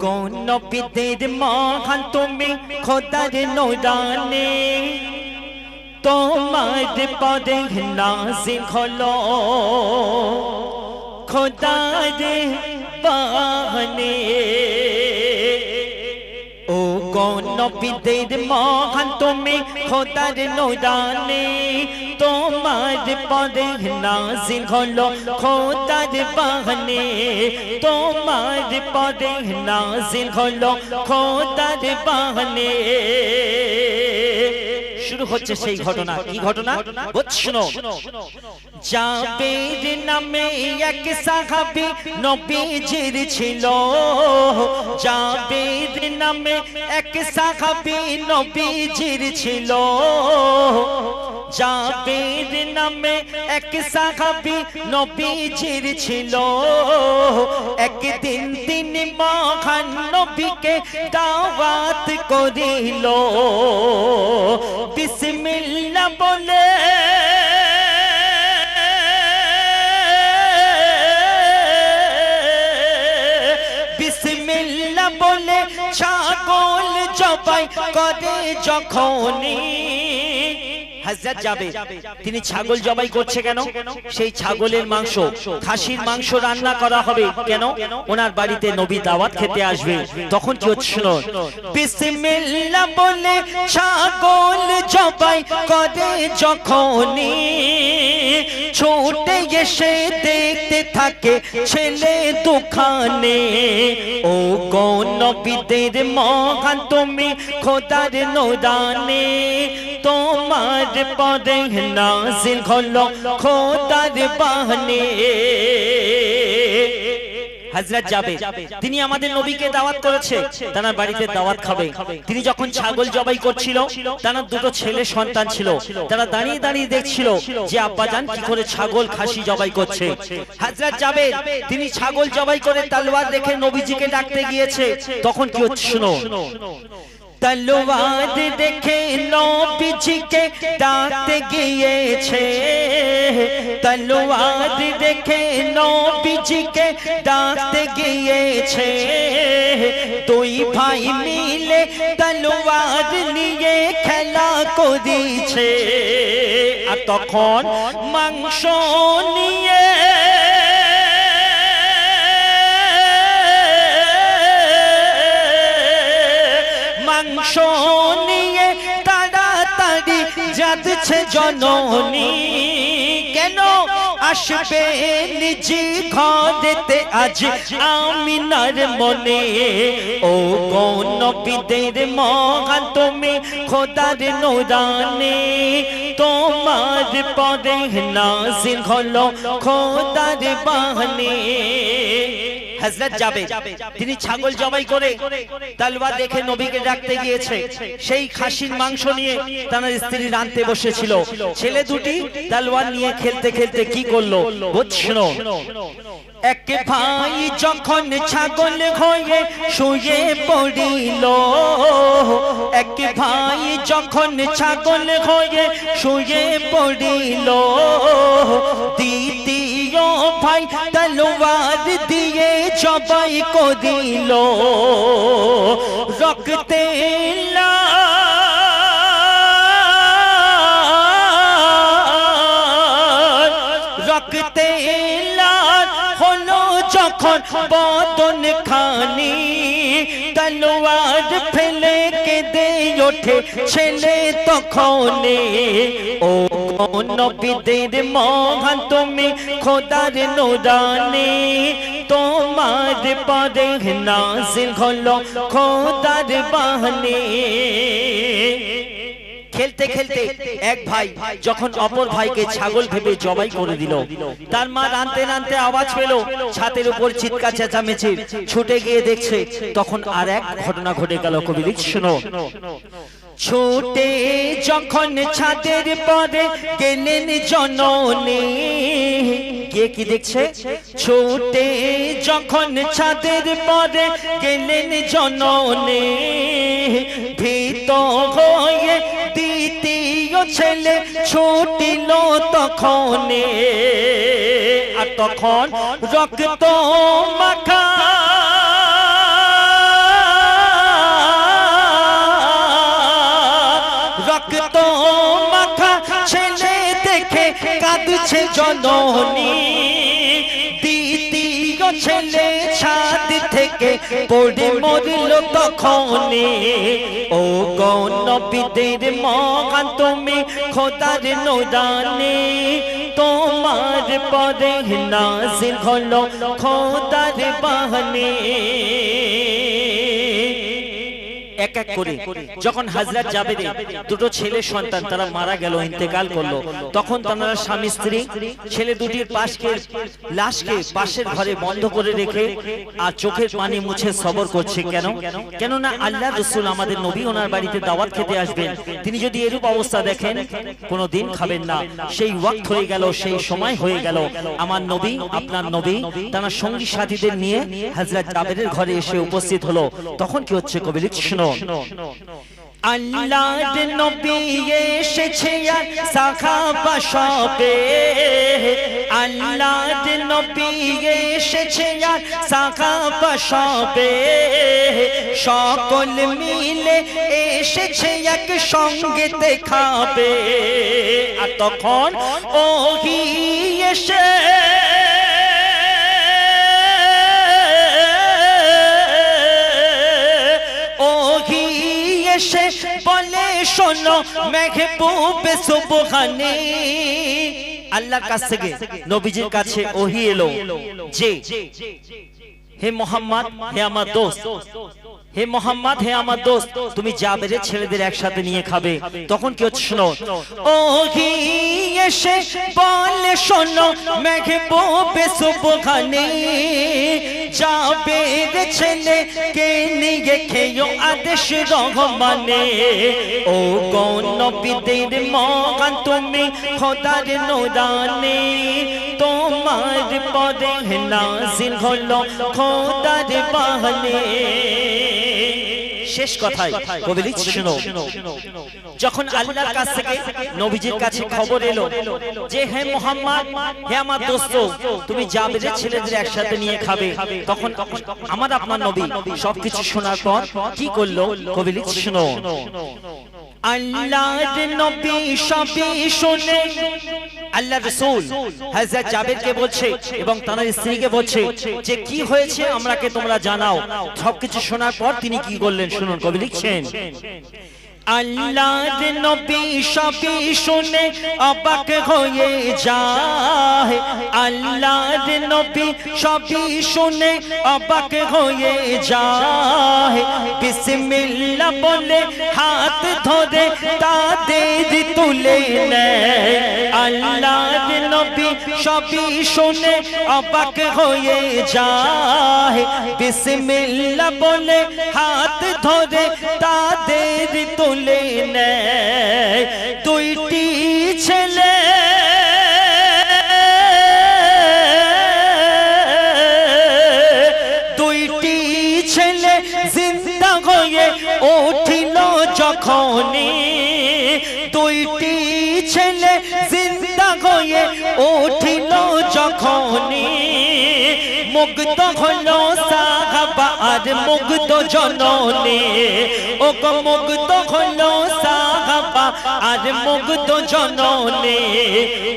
কোন নবীদের মহান তুমি খোদার নূরানি তোমার পদে নাজিল হলো খোদার বাণী ও কোন নবীদের মহান তুমি খোদার নূরানি তোমার পদে নাজিল হলো খোদার বাণী তোমার পদে নাজিল হলো খোদার বাণী শুরু হচ্ছে সেই ঘটনা কি ঘটনা বুঝছো জাবের নামে এক সাহাবী নবীজির ছিল জাবের নামে এক সাহাবী নবীজির ছিল জাবের নামে এক সাহাবী নবীজির ছিল একদিন তিনি মহান নবীকে দাওয়াত করিল বিসমিল্লাহ বলে বিসমিল্লাহ বলে ছাগল জবাই করে যখনই হযরত জাবের তিনি ছাগল জবাই করছে কেন সেই ছাগলের মাংস খাসির মাংস রান্না করা হবে কেন ওনার বাড়িতে নবী দাওয়াত খেতে আসবে তখন কি হচ্ছে শুনো বিসমিল্লাহ বলে ছাগল জবাই করে যখনই ছুটে এসে দেখতে থাকে ছেলে দোকানে ও কোন নবীদের মহান তুমি খোদার নূরানি তোমার পদে নাজিল হলো খোদার বাণী হযরত জাবের তিনি আমাদের নবীকে দাওয়াত করেছে তার বাড়িতে দাওয়াত খাবে তিনি যখন ছাগল জবাই করছিল তার দুটো ছেলে সন্তান ছিল তারা দাঁড়িয়ে দাঁড়িয়ে দেখছিল যে আব্বাজান কি করে ছাগল খাসি জবাই করছে হযরত জাবের তিনি ছাগল জবাই করে তলোয়ার রেখে নবীজিকে ডাকতে গিয়েছে তখন কি হচ্ছে শুনো তলোয়ার দেখে নবীজিকে ডাকতে গিয়েছে তলোয়ার দেখে নবীজিকে ডাকতে গিয়েছে দুই ভাই মিলে তলোয়ার নিয়ে খেলা করেছে আর তখন মাংস নিয়ে মাংস নিয়ে তাড়াতাড়ি যাচ্ছে জননী কেন আসবে নিজ ঘরেতে আজ আমিনার মনে ও কোন নবীদের মহান তুমি খোদার নূরানি তোমার পদে নাজিল হলো খোদার বাণী হযরত জাবের তিনি ছাগল জবাই করে তলোয়ার দেখে নবীকে ডাকতে গিয়েছে সেই খাসির মাংস নিয়ে তার স্ত্রী রাঁধতে বসেছিল ছেলে দুটি তলোয়ার নিয়ে খেলতে খেলতে কি করলো বুঝছো এক ভাই যখন ছাগল হয়ে শুয়ে পড়িল এক ভাই যখন ছাগল হয়ে শুয়ে পড়িল দ্বিতীয় ভাই তলোয়ার দিয়ে জবাই করিল রক্তে রক্তে লাল হলো যখন বদন খানি তলোয়ার ফেলে কেঁদে ওঠে ছেলে তখন ও কোন নবীদের মহান তুমি খোদার নূরানি তোমার পদে নাজিল হলো খোদার বাণী খেলতে খেলতে এক ভাই যখন অপর ভাইকে ছাগল ভেবে জবাই করে দিল তার মা রানতে রানতে আওয়াজ পেল ছাদের উপর চিৎকার চেঁচামেচি ছুটে গিয়ে দেখছে তখন আর এক ঘটনা ঘটে গেল কবি শোনো ছুটে যখন ছাদের পরে গেলেন জননী গিয়ে কি দেখছে ছুটে যখন ছাদের পরে গেলেন জননী ভীত হয়ে দ্বিতীয় ছেলে ছুটিল তখন আর তখন রক্ত মাখা জননী দ্বিতীয় ছেলে ছাদ থেকে পড়ে মরল তখনই ও গো নবীদের মহান তুমি খোদার নুরানি তোমার পরে নাজিল হলো খোদার বাণী এক এক করে যখন হযরত জাবেরের দুটো ছেলে সন্তান তারা মারা গেল ইন্তেকাল করলো তখন তারা স্বামী স্ত্রী ছেলে দুটির লাশকে পাশের ঘরে বন্ধ করে রেখে আর চোখের পানি মুছে সবর করছে কেন না আল্লাহর রাসূল আমাদের নবী ওনার বাড়িতে দাওয়াত খেতে আসবেন তিনি যদি এরূপ অবস্থা দেখেন কোনোদিন খাবেন না সেই ওয়াক্ত হয়ে গেল সেই সময় হয়ে গেল আমার নবী আপনার নবী তার সঙ্গী সাথীদের নিয়ে হযরত জাবেরের ঘরে এসে উপস্থিত হলো তখন কি হচ্ছে কবি লিখছেন আল্লাহর নবী এসেছে আর সাহাবা সবে আল্লাহর নবী এসেছে আর সাহাবা সবে সকল মিলে এসেছে এক সঙ্গে দেখাবে আর তখন ওহি এসে বলে শোনো মেহবুব সুবহানী আল্লাহর কাছ থেকে নবীজির কাছে ওহী এলো যে হে মোহাম্মদ হে আমার দোস্ত হে মোহাম্মদ হে আমার দোস্ত তুমি জাবেরের ছেলেদের একসাথে নিয়ে খাবে তখন কি হচ্ছে শোনো ওহি এসে বলে শোনো মেহবুব সুবহানী জাবেরের ছেলে কে নিয়ে খেয়ো আদেশ রহমানে ও গো নবীদের মহান তুমি খোদার নুরানি তোমার পরে নাজিল হলো খোদার বাণী শেষ কথায় কবি লিখছে শোনো যখন আল্লাহর কাছ থেকে নবীজির কাছে খবর এলো যে হে মুহাম্মদ হে আমার দোস্ত তুমি জাবেরের ছেলেদের একসাথে নিয়ে খাবে তখন আমার আপনার নবী সবকিছু শোনার পর কি করলো কবি লিখছে শোনো আল্লাহর নবী সবই শুনে আল্লাহর রাসূল হযরত জাবেরকে বলছে এবং তার স্ত্রীকে বলছে যে কি হয়েছে আমরাকে তোমরা জানাও সবকিছু শোনার পর তিনি কি করলেন শুনুন কবি লিখছেন আল্লাহর নবী সবই শুনে অবাক হয়ে যায় আল্লাহর নবী সবই শুনে অবাক হয়ে যায় বিসমিল্লাহ বলে হাত ধরে তাদের তুলে নেয় আল্লাহর নবী সবই শুনে অবাক হয়ে যায় বিসমিল্লাহ বলে হাত ধরে তাদের তুলে নেয় দুইটি ছেলে জিন্দা হয়ে উঠিল যখনই দুইটি ছেলে জিন্দা হয়ে উঠিল যখনই মুগ্ধ হলো সাহাবা আর মুগ্ধ জননী ও গো মুগ্ধ হলো সাহাবা আর মুগ্ধ জননী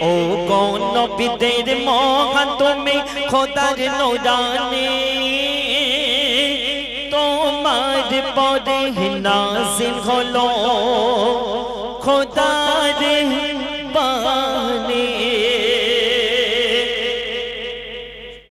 ও গো নবীদের মহান তুমি খোদার নুরানি তোমার পরে নাজিল হলো খোদার বাণী